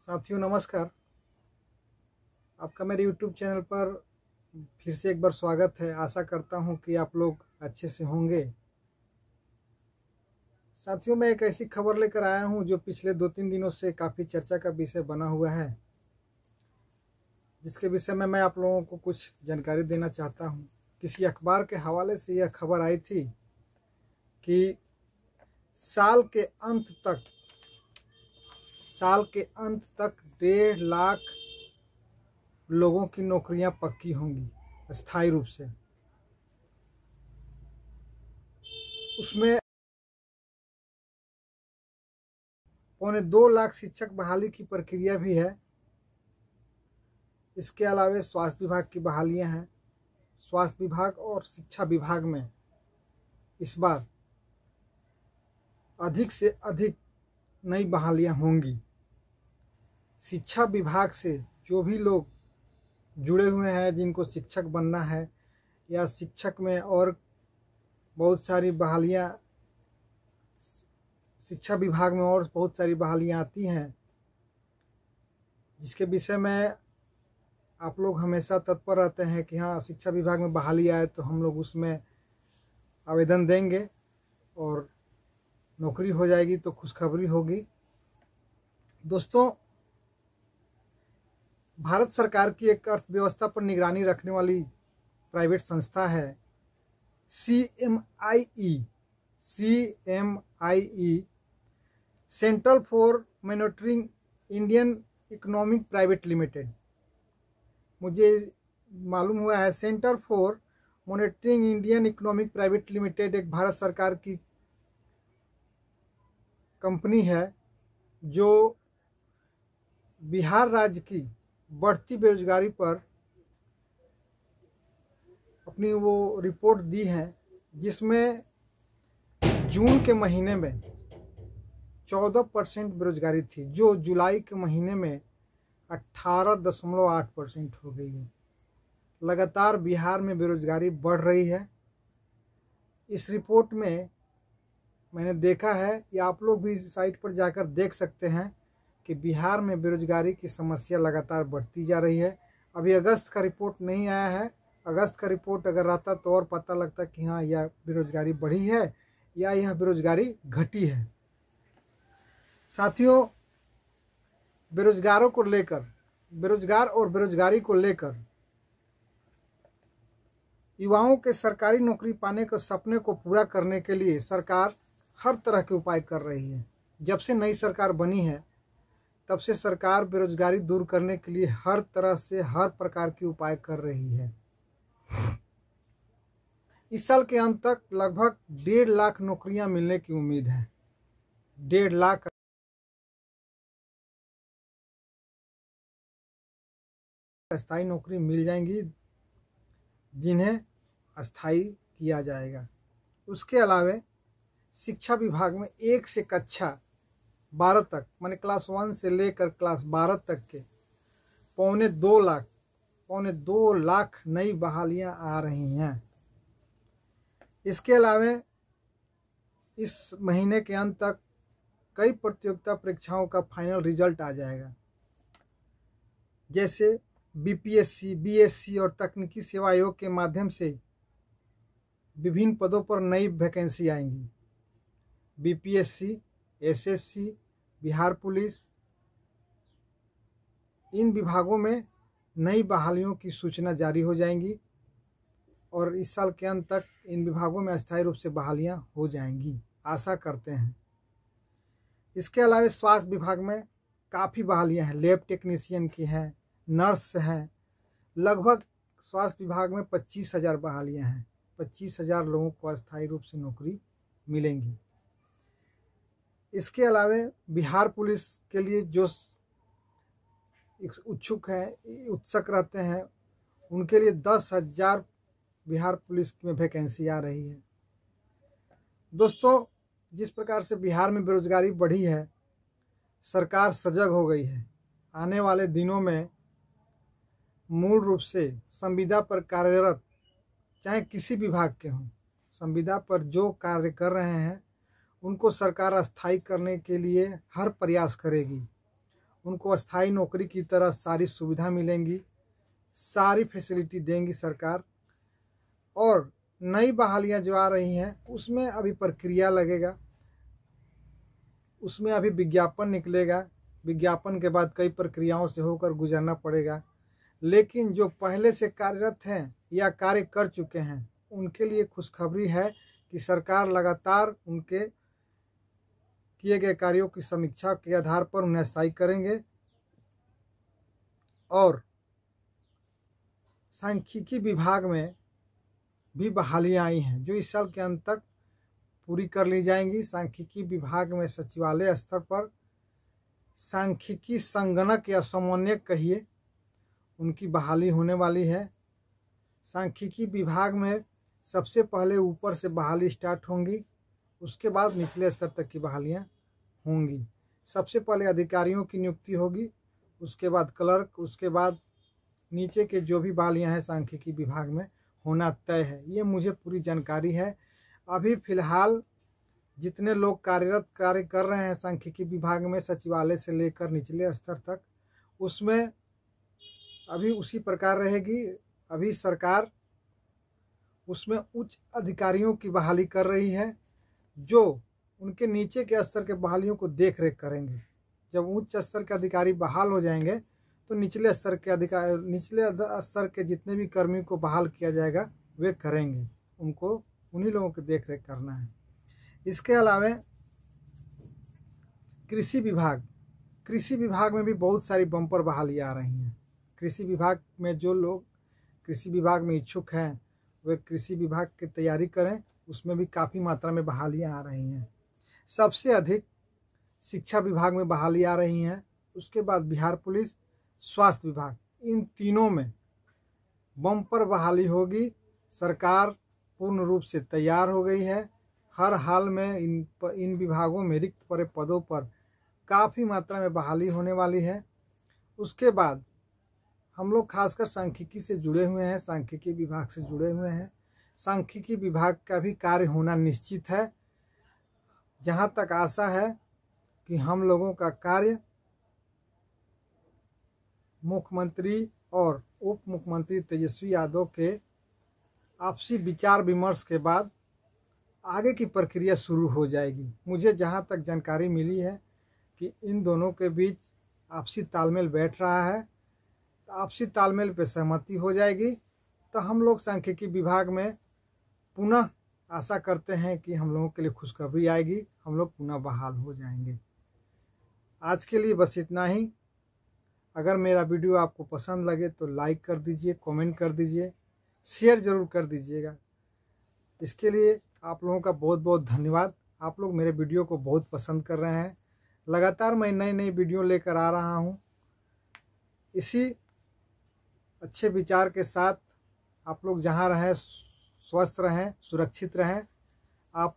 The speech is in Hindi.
साथियों नमस्कार। आपका मेरे YouTube चैनल पर फिर से एक बार स्वागत है। आशा करता हूं कि आप लोग अच्छे से होंगे। साथियों मैं एक ऐसी खबर लेकर आया हूं जो पिछले 2-3 दिनों से काफ़ी चर्चा का विषय बना हुआ है, जिसके विषय में मैं आप लोगों को कुछ जानकारी देना चाहता हूं। किसी अखबार के हवाले से यह खबर आई थी कि साल के अंत तक 1.5 लाख लोगों की नौकरियां पक्की होंगी स्थायी रूप से। उसमें 1.25 लाख शिक्षक बहाली की प्रक्रिया भी है। इसके अलावा स्वास्थ्य विभाग की बहालियां हैं। स्वास्थ्य विभाग और शिक्षा विभाग में इस बार अधिक से अधिक नई बहालियां होंगी। शिक्षा विभाग से जो भी लोग जुड़े हुए हैं, जिनको शिक्षक बनना है या शिक्षक में और बहुत सारी बहालियां, शिक्षा विभाग में और बहुत सारी बहालियां आती हैं, जिसके विषय में आप लोग हमेशा तत्पर रहते हैं कि हाँ शिक्षा विभाग में बहाली आए तो हम लोग उसमें आवेदन देंगे और नौकरी हो जाएगी तो खुशखबरी होगी। दोस्तों, भारत सरकार की एक अर्थव्यवस्था पर निगरानी रखने वाली प्राइवेट संस्था है CMIE, central for monitoring Indian economic private limited. मुझे मालूम हुआ है centre for monitoring Indian economic private limited एक भारत सरकार की कंपनी है जो बिहार राज्य की बढ़ती बेरोजगारी पर अपनी वो रिपोर्ट दी है, जिसमें जून के महीने में 14% बेरोजगारी थी, जो जुलाई के महीने में 18.8% हो गई है। लगातार बिहार में बेरोजगारी बढ़ रही है। इस रिपोर्ट में मैंने देखा है, या आप लोग भी इस साइट पर जाकर देख सकते हैं कि बिहार में बेरोजगारी की समस्या लगातार बढ़ती जा रही है। अभी अगस्त का रिपोर्ट नहीं आया है। अगस्त का रिपोर्ट अगर आता तो और पता लगता कि हाँ यह बेरोजगारी बढ़ी है या यह बेरोजगारी घटी है। साथियों, बेरोजगार और बेरोजगारी को लेकर युवाओं के सरकारी नौकरी पाने के सपने को पूरा करने के लिए सरकार हर तरह के उपाय कर रही है। जब से नई सरकार बनी है तब से सरकार बेरोजगारी दूर करने के लिए हर तरह से हर प्रकार के उपाय कर रही है। इस साल के अंत तक लगभग 1.5 लाख नौकरियां मिलने की उम्मीद है। 1.5 लाख अस्थायी नौकरी मिल जाएंगी, जिन्हें अस्थायी किया जाएगा। उसके अलावा शिक्षा विभाग में 1 से कक्षा 12 तक, माने क्लास 1 से लेकर क्लास 12 तक के 2.25 लाख नई बहालियां आ रही हैं। इसके अलावा इस महीने के अंत तक कई प्रतियोगिता परीक्षाओं का फाइनल रिजल्ट आ जाएगा, जैसे BPSC, BSc और तकनीकी सेवा आयोग के माध्यम से विभिन्न पदों पर नई वैकेंसी आएंगी। BPSC, SSC, बिहार पुलिस, इन विभागों में नई बहालियों की सूचना जारी हो जाएंगी और इस साल के अंत तक इन विभागों में अस्थायी रूप से बहालियां हो जाएंगी, आशा करते हैं। इसके अलावा स्वास्थ्य विभाग में काफ़ी बहालियां हैं। लैब टेक्नीशियन की हैं, नर्स हैं। लगभग स्वास्थ्य विभाग में 25,000 बहालियां हैं। 25,000 लोगों को अस्थायी रूप से नौकरी मिलेंगी। इसके अलावा बिहार पुलिस के लिए जो उत्सुक रहते हैं, उनके लिए 10,000 बिहार पुलिस में वैकेंसी आ रही है। दोस्तों, जिस प्रकार से बिहार में बेरोजगारी बढ़ी है, सरकार सजग हो गई है। आने वाले दिनों में मूल रूप से संविदा पर कार्यरत चाहे किसी विभाग के हों, संविदा पर जो कार्य कर रहे हैं उनको सरकार अस्थायी करने के लिए हर प्रयास करेगी। उनको अस्थाई नौकरी की तरह सारी सुविधा मिलेंगी, सारी फैसिलिटी देंगी सरकार। और नई बहालियां जो आ रही हैं उसमें अभी प्रक्रिया लगेगा, उसमें अभी विज्ञापन निकलेगा, विज्ञापन के बाद कई प्रक्रियाओं से होकर गुजरना पड़ेगा। लेकिन जो पहले से कार्यरत हैं या कार्य कर चुके हैं उनके लिए खुशखबरी है कि सरकार लगातार उनके किए गए कार्यों की समीक्षा के आधार पर उन्हें स्थायी करेंगे। और सांख्यिकी विभाग में भी बहालियां आई हैं जो इस साल के अंत तक पूरी कर ली जाएंगी। सांख्यिकी विभाग में सचिवालय स्तर पर सांख्यिकी संगणक या समन्वयक कहिए, उनकी बहाली होने वाली है। सांख्यिकी विभाग में सबसे पहले ऊपर से बहाली स्टार्ट होंगी, उसके बाद निचले स्तर तक की बहालियां होंगी। सबसे पहले अधिकारियों की नियुक्ति होगी, उसके बाद क्लर्क, उसके बाद नीचे के जो भी बहालियां हैं सांख्यिकी विभाग में होना तय है। ये मुझे पूरी जानकारी है। अभी फिलहाल जितने लोग कार्य कर रहे हैं सांख्यिकी विभाग में सचिवालय से लेकर निचले स्तर तक, उसमें अभी उसी प्रकार रहेगी। अभी सरकार उसमें उच्च अधिकारियों की बहाली कर रही है जो उनके नीचे के स्तर के बहालियों को देख रेख करेंगे। जब उच्च स्तर के अधिकारी बहाल हो जाएंगे तो निचले स्तर के जितने भी कर्मी को बहाल किया जाएगा वे करेंगे, उनको उन्हीं लोगों की देख रेख करना है। इसके अलावा कृषि विभाग में भी बहुत सारी बम्पर बहाली आ रही हैं। कृषि विभाग में जो लोग कृषि विभाग में इच्छुक हैं वे कृषि विभाग की तैयारी करें, उसमें भी काफ़ी मात्रा में बहालियां आ रही हैं। सबसे अधिक शिक्षा विभाग में बहाली आ रही हैं, उसके बाद बिहार पुलिस, स्वास्थ्य विभाग, इन तीनों में बम्पर बहाली होगी। सरकार पूर्ण रूप से तैयार हो गई है। हर हाल में इन विभागों में रिक्त पड़े पदों पर काफ़ी मात्रा में बहाली होने वाली है। उसके बाद हम लोग खासकर सांख्यिकी से जुड़े हुए हैं, सांख्यिकी विभाग से जुड़े हुए हैं। सांख्यिकी विभाग का भी कार्य होना निश्चित है। जहाँ तक आशा है कि हम लोगों का कार्य मुख्यमंत्री और उप मुख्यमंत्री तेजस्वी यादव के आपसी विचार विमर्श के बाद आगे की प्रक्रिया शुरू हो जाएगी। मुझे जहाँ तक जानकारी मिली है कि इन दोनों के बीच आपसी तालमेल बैठ रहा है, आपसी तालमेल पे सहमति हो जाएगी तो हम लोग सांख्यिकी विभाग में पुनः आशा करते हैं कि हम लोगों के लिए खुशखबरी आएगी, हम लोग पुनः बहाल हो जाएंगे। आज के लिए बस इतना ही। अगर मेरा वीडियो आपको पसंद लगे तो लाइक कर दीजिए, कमेंट कर दीजिए, शेयर ज़रूर कर दीजिएगा। इसके लिए आप लोगों का बहुत बहुत धन्यवाद। आप लोग मेरे वीडियो को बहुत पसंद कर रहे हैं। लगातार मैं नई वीडियो लेकर आ रहा हूँ। इसी अच्छे विचार के साथ आप लोग जहाँ रहें स्वस्थ रहें, सुरक्षित रहें। आप लोग